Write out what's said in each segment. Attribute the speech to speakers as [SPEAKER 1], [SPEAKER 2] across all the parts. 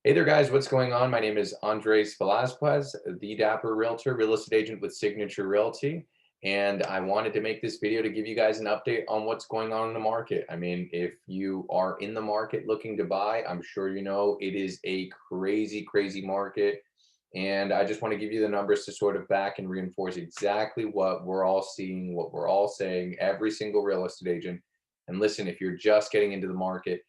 [SPEAKER 1] Hey there, guys. What's going on? My name is Andres Velasquez, the Dapper Realtor, real estate agent with Signature Realty. And I wanted to make this video to give you guys an update on what's going on in the market. I mean, if you are in the market looking to buy, I'm sure you know it is a crazy, crazy market. And I just want to give you the numbers to sort of back and reinforce exactly what we're all seeing, what we're all saying, every single real estate agent. And listen, if you're just getting into the market,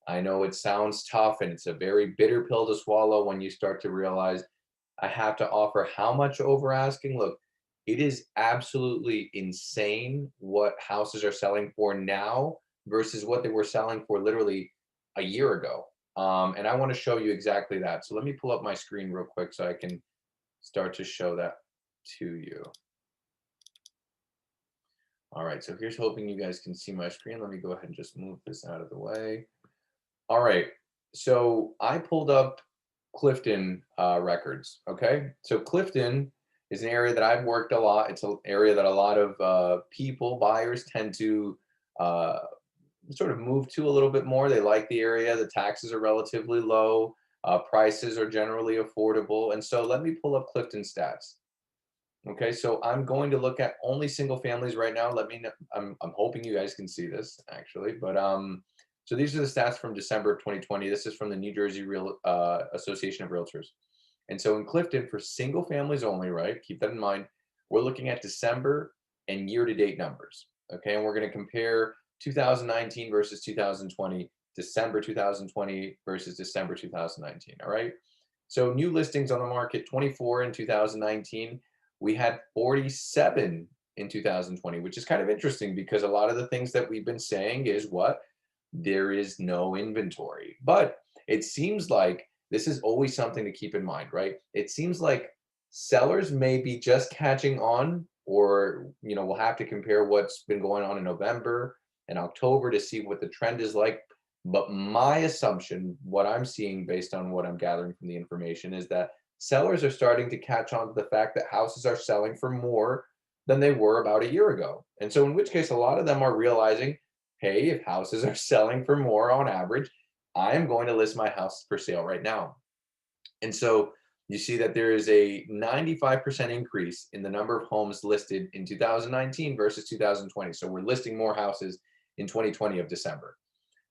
[SPEAKER 1] I know it sounds tough and it's a very bitter pill to swallow when you start to realize I have to offer how much over asking. Look, it is absolutely insane what houses are selling for now versus what they were selling for literally a year ago. And I want to show you exactly that. So let me pull up my screen real quick so I can start to show that to you. All right, so here's hoping you guys can see my screen. Let me go ahead and just move this out of the way. All right. So I pulled up Clifton records. Okay. So Clifton is an area that I've worked a lot. It's an area that a lot of people, buyers tend to uh, sort of move to a little bit more. They like the area. The taxes are relatively low. Prices are generally affordable. And so let me pull up Clifton stats. Okay, so I'm going to look at only single families right now. Let me know. I'm hoping you guys can see this actually, but so these are the stats from December of 2020. This is from the New Jersey Real Association of Realtors. And so in Clifton, for single families only, right? Keep that in mind. We're looking at December and year-to-date numbers. Okay, and we're going to compare 2019 versus 2020, December 2020 versus December 2019. All right. So new listings on the market, 24 in 2019. We had 47 in 2020, which is kind of interesting because a lot of the things that we've been saying is what? There is no inventory. But it seems like this is always something to keep in mind, right? It seems like sellers may be just catching on, or we'll have to compare what's been going on in November and October to see what the trend is like. But my assumption, what I'm seeing based on what I'm gathering from the information, is that sellers are starting to catch on to the fact that houses are selling for more than they were about a year ago. And so in which case a lot of them are realizing, hey, if houses are selling for more on average, I am going to list my house for sale right now. And so you see that there is a 95% increase in the number of homes listed in 2019 versus 2020. So we're listing more houses in 2020 of December.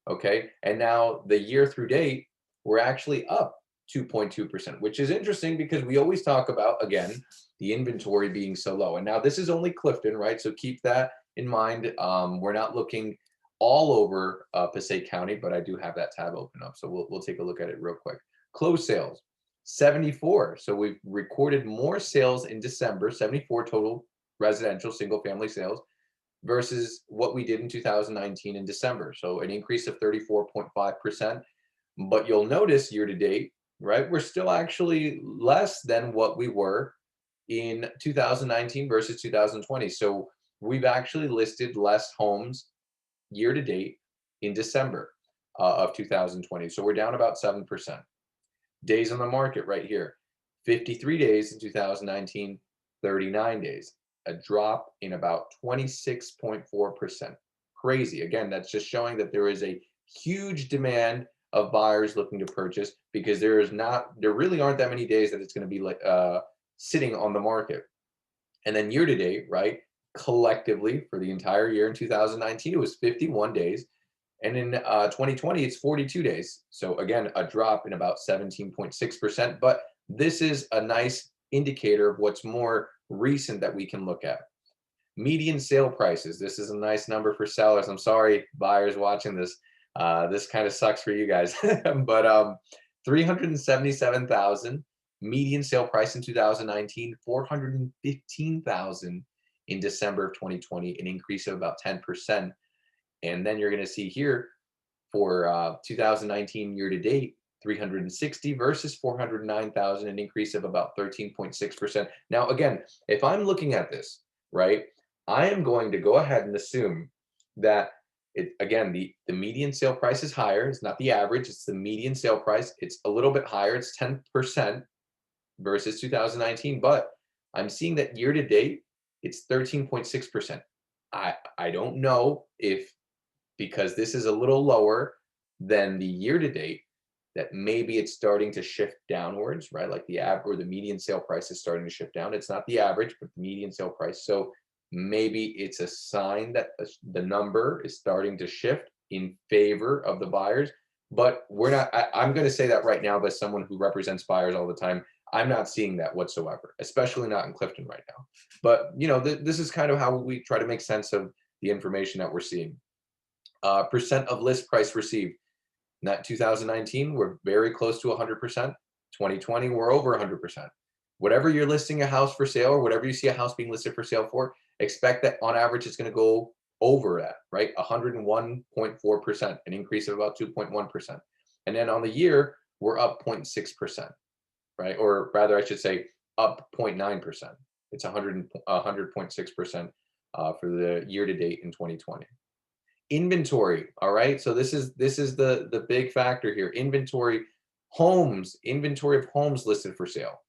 [SPEAKER 1] Okay. And now the year through date, we're actually up 2.2%, which is interesting because we always talk about, again, the inventory being so low. And now this is only Clifton, right? So keep that in mind. We're not looking all over Passaic County, but I do have that tab open up. So we'll take a look at it real quick. Closed sales, 74. So we've recorded more sales in December, 74 total residential single family sales versus what we did in 2019 in December. So an increase of 34.5%. But you'll notice year to date, right, we're still actually less than what we were in 2019 versus 2020. So we've actually listed less homes year to date in December of 2020. So we're down about 7%. Days on the market right here, 53 days in 2019, 39 days, a drop in about 26.4%. Crazy. Again, that's just showing that there is a huge demand of buyers looking to purchase because there really aren't that many days that it's going to be like sitting on the market. And then year to date, right, collectively for the entire year in 2019, it was 51 days. And in 2020, it's 42 days. So again, a drop in about 17.6%. But this is a nice indicator of what's more recent that we can look at. Median sale prices. This is a nice number for sellers. I'm sorry, buyers watching this. This kind of sucks for you guys. But 377,000 median sale price in 2019, 415,000 in December of 2020, an increase of about 10%. And then you're going to see here for 2019 year to date, 360 versus 409,000, an increase of about 13.6%. Now, again, if I'm looking at this, right, I am going to go ahead and assume that again, the median sale price is higher. It's not the average, it's the median sale price. It's a little bit higher. It's 10% versus 2019, but I'm seeing that year to date, it's 13.6%. I don't know if because this is a little lower than the year to date, that maybe it's starting to shift downwards, right? Like the average or the median sale price is starting to shift down. It's not the average, but the median sale price. So maybe it's a sign that the number is starting to shift in favor of the buyers. But we're not, I'm going to say that right now, as someone who represents buyers all the time, I'm not seeing that whatsoever, especially not in Clifton right now. But, this is kind of how we try to make sense of the information that we're seeing. Percent of list price received. Not 2019, we're very close to 100%. 2020, we're over 100%. Whatever you're listing a house for sale, or whatever you see a house being listed for sale for, expect that on average it's going to go over that, right? 101.4%, an increase of about 2.1%. And then on the year, we're up 0.6%, right? Or rather, I should say up 0.9%. It's 100.6% for the year to date in 2020. Inventory, all right? So this is the big factor here. Inventory of homes listed for sale.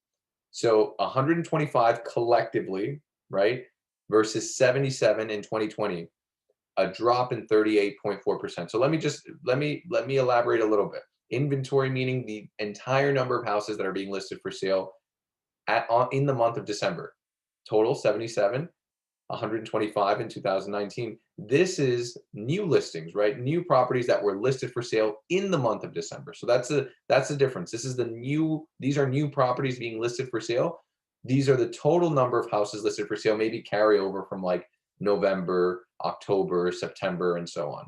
[SPEAKER 1] So 125 collectively, right? Versus 77 in 2020, a drop in 38.4%. So let me elaborate a little bit. Inventory meaning the entire number of houses that are being listed for sale in the month of December. Total 77, 125 in 2019. This is new listings, right? New properties that were listed for sale in the month of December. So that's the difference. These are new properties being listed for sale. These are the total number of houses listed for sale, maybe carryover from like November, October, September, and so on.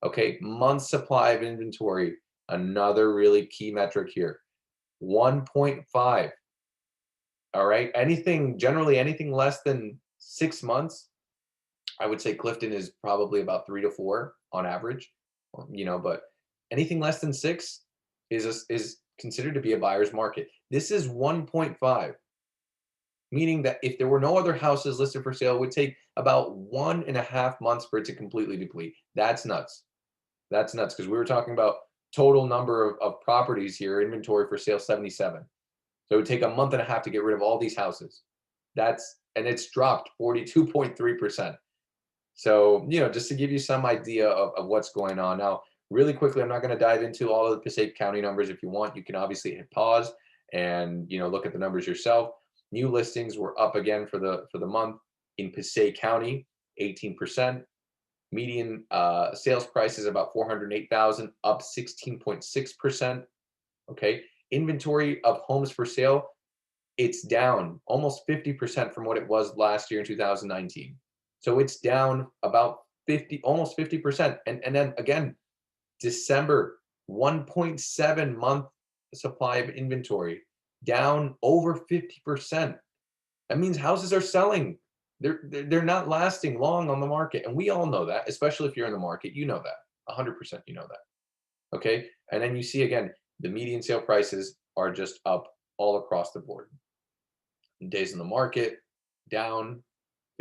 [SPEAKER 1] Okay, month supply of inventory, another really key metric here. 1.5. All right. Generally anything less than 6 months, I would say Clifton is probably about 3 to 4 on average, but anything less than 6 is considered to be a buyer's market. This is 1.5, meaning that if there were no other houses listed for sale, it would take about 1.5 months for it to completely deplete. That's nuts. That's nuts, because we were talking about total number of properties here, inventory for sale 77. So it would take a month and a half to get rid of all these houses. And it's dropped 42.3%. So, just to give you some idea of what's going on. Now, really quickly, I'm not going to dive into all of the Passaic County numbers. If you want, you can obviously hit pause and, look at the numbers yourself. New listings were up again for the month in Passaic County, 18%. Median sales price is about 408,000, up 16.6%. Okay. Inventory of homes for sale, it's down almost 50% from what it was last year in 2019. So it's down about almost 50%. And then again, December, 1.7 month supply of inventory, down over 50%. That means houses are selling. They're not lasting long on the market. And we all know that, especially if you're in the market, you know that. 100% you know that. Okay. And then you see again, the median sale prices are just up all across the board. Days in the market down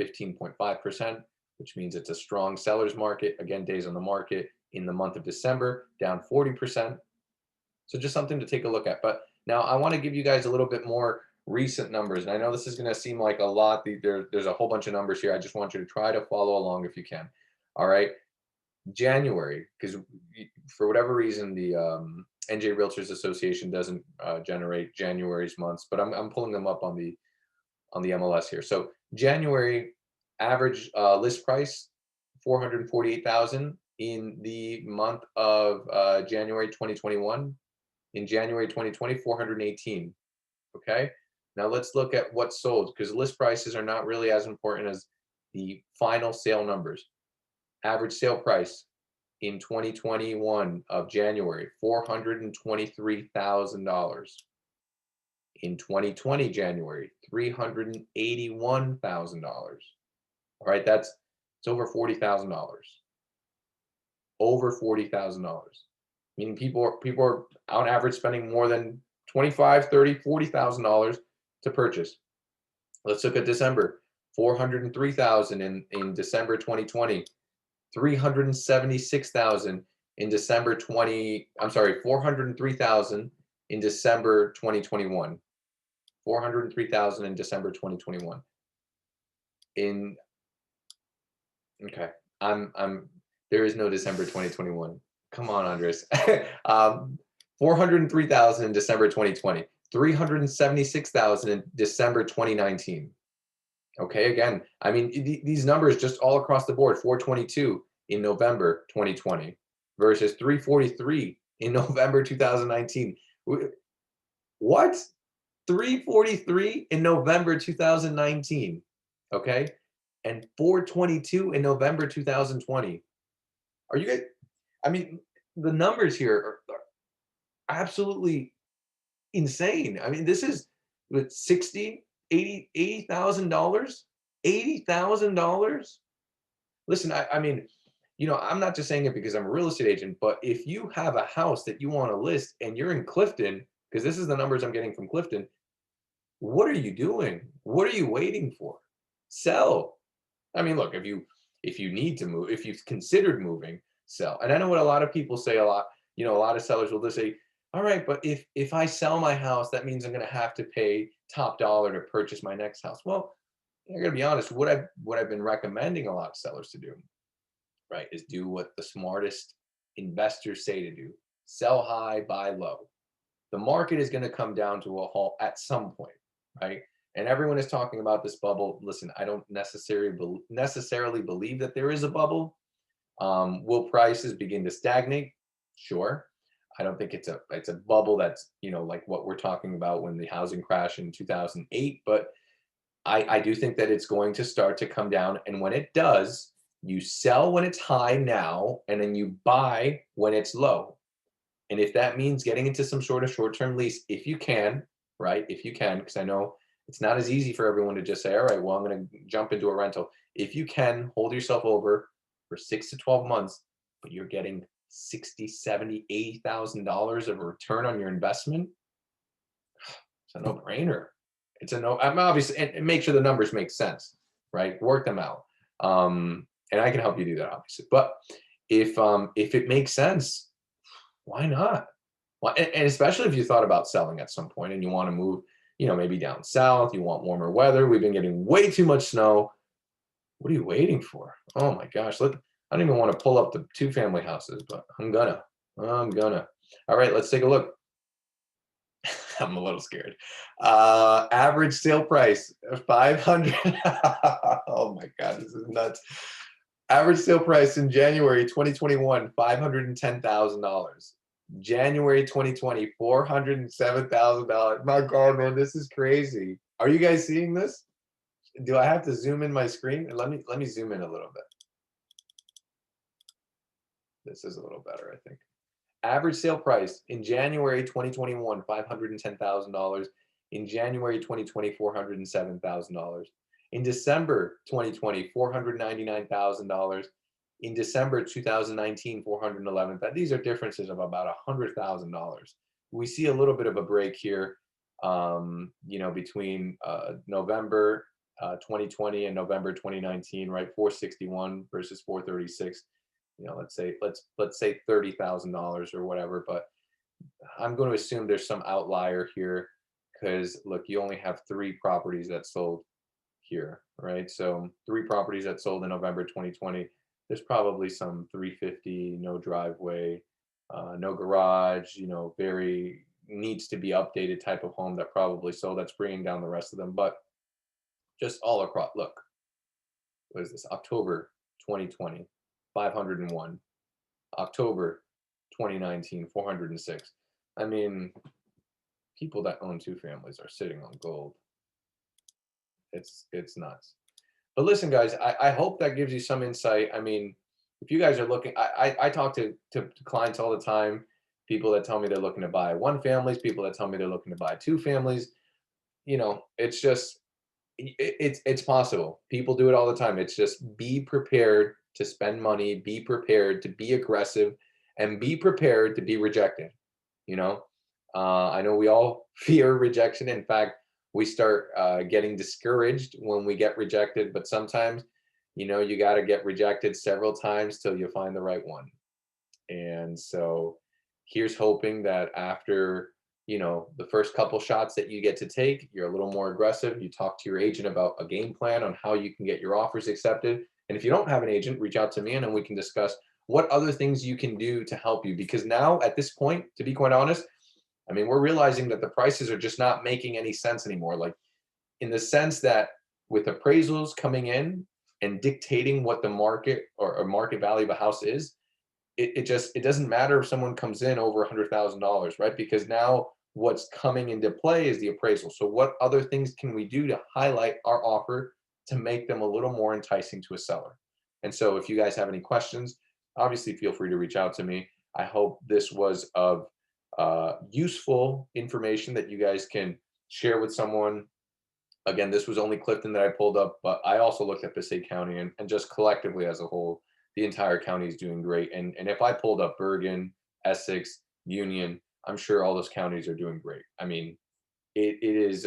[SPEAKER 1] 15.5%, which means it's a strong seller's market. Again, days on the market in the month of December down 40%. So just something to take a look at. But now I want to give you guys a little bit more recent numbers. And I know this is going to seem like a lot. There's a whole bunch of numbers here. I just want you to try to follow along if you can. All right. January, because for whatever reason, the NJ Realtors Association doesn't generate January's months, but I'm pulling them up on the MLS here. So January average list price 448,000 in the month of January 2021. In January 2020, 418. Okay. Now let's look at what sold, because list prices are not really as important as the final sale numbers. Average sale price in 2021 of January, $423,000. In 2020 January, $381,000. All right, it's over $40,000. Over $40,000. Meaning people are on average spending more than $25,000, $30,000, $40,000 to purchase. Let's look at December. 403,000 in December 2020. 376,000 in December 403,000 in December 2021. 403,000 in December 2021. There is no December 2021. Come on, Andres. 403,000 in December 2020, 376,000 in December 2019. Okay, again, I mean, these numbers just all across the board, 422 in November 2020 versus 343 in November 2019. What? 343 in November 2019. Okay, and 422 in November 2020. Are you guys? I mean, the numbers here are absolutely insane. I mean, this is with 60, 80, $80,000, $80,000. Listen, I mean, I'm not just saying it because I'm a real estate agent, but if you have a house that you want to list and you're in Clifton, because this is the numbers I'm getting from Clifton, what are you doing? What are you waiting for? Sell. I mean, look, if you need to move, if you've considered moving, sell. And I know what a lot of people say a lot, a lot of sellers will just say, all right, but if I sell my house, that means I'm going to have to pay top dollar to purchase my next house. Well, I got to be honest, what I've been recommending a lot of sellers to do, right, is do what the smartest investors say to do. Sell high, buy low. The market is going to come down to a halt at some point, right? And everyone is talking about this bubble. Listen, I don't necessarily believe that there is a bubble. Will prices begin to stagnate? Sure. I don't think it's a bubble that's like what we're talking about when the housing crash in 2008. But I do think that it's going to start to come down, and when it does, you sell when it's high now, and then you buy when it's low. And if that means getting into some sort of short-term lease, if you can, right? If you can, because I know it's not as easy for everyone to just say, all right, well, I'm going to jump into a rental. If you can, hold yourself over for 6 to 12 months, but you're getting 60, 70, $80,000 of a return on your investment, it's a no-brainer. It's a no. I'm obviously, and make sure the numbers make sense, right? Work them out, and I can help you do that, obviously. But if it makes sense, why not? Well, and especially if you thought about selling at some point and you want to move, maybe down south, you want warmer weather. We've been getting way too much snow. What are you waiting for? Oh my gosh. Look, I don't even want to pull up the two-family houses, but I'm gonna. All right, let's take a look. I'm a little scared. Average sale price, 500. Oh my God, this is nuts. Average sale price in January 2021, $510,000. January 2020, $407,000. My God, man, this is crazy. Are you guys seeing this? Do I have to zoom in my screen? Let me zoom in a little bit. This is a little better, I think. Average sale price in January 2021, $510,000. In January 2020, $407,000. In December 2020, $499,000. In December 2019, $411,000. These are differences of about $100,000. We see a little bit of a break here, between November 2020 and November 2019, right? 461 versus 436. Let's say $30,000 or whatever. But I'm going to assume there's some outlier here because look, you only have 3 properties that sold here, right? So 3 properties that sold in November 2020. There's probably some 350, no driveway, no garage, very needs to be updated type of home that probably sold. That's bringing down the rest of them. But just all across, look, what is this? October 2020, 501. October 2019, 406. I mean, people that own 2 families are sitting on gold. It's nuts. But listen, guys, I hope that gives you some insight. I mean, if you guys are looking, I talk to clients all the time, people that tell me they're looking to buy 1 families, people that tell me they're looking to buy 2 families. It's just, it's possible. People do it all the time. It's just be prepared to spend money, be prepared to be aggressive, and be prepared to be rejected. I know we all fear rejection. In fact, we start getting discouraged when we get rejected, but sometimes, you got to get rejected several times till you find the right one. And so here's hoping that after, the first couple shots that you get to take, you're a little more aggressive. You talk to your agent about a game plan on how you can get your offers accepted. And if you don't have an agent, reach out to me and then we can discuss what other things you can do to help you. Because now at this point, to be quite honest, I mean, we're realizing that the prices are just not making any sense anymore. Like in the sense that with appraisals coming in and dictating what the market or market value of a house is, it doesn't matter if someone comes in over $100,000, right? Because now what's coming into play is the appraisal. So what other things can we do to highlight our offer to make them a little more enticing to a seller? And so if you guys have any questions, obviously feel free to reach out to me. I hope this was of useful information that you guys can share with someone. Again, this was only Clifton that I pulled up, but I also looked at Passaic County and just collectively as a whole, the entire county is doing great. And if I pulled up Bergen, Essex, Union, I'm sure all those counties are doing great. I mean, it is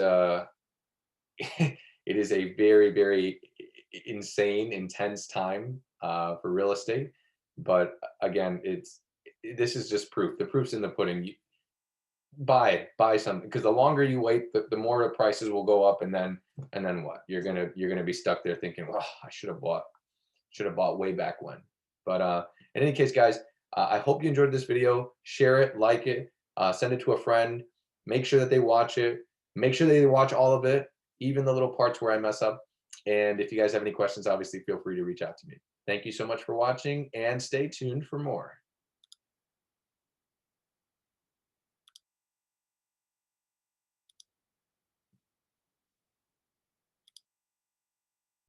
[SPEAKER 1] it is a very, very insane, intense time for real estate. But again, this is just proof. The proof's in the pudding. Buy something, because the longer you wait, the more the prices will go up, and then what? You're gonna be stuck there thinking, well, I should have bought way back when. But in any case, guys, I hope you enjoyed this video. Share it, like it, send it to a friend. Make sure that they watch it. Make sure they watch all of it, even the little parts where I mess up. And if you guys have any questions, obviously feel free to reach out to me. Thank you so much for watching, and stay tuned for more.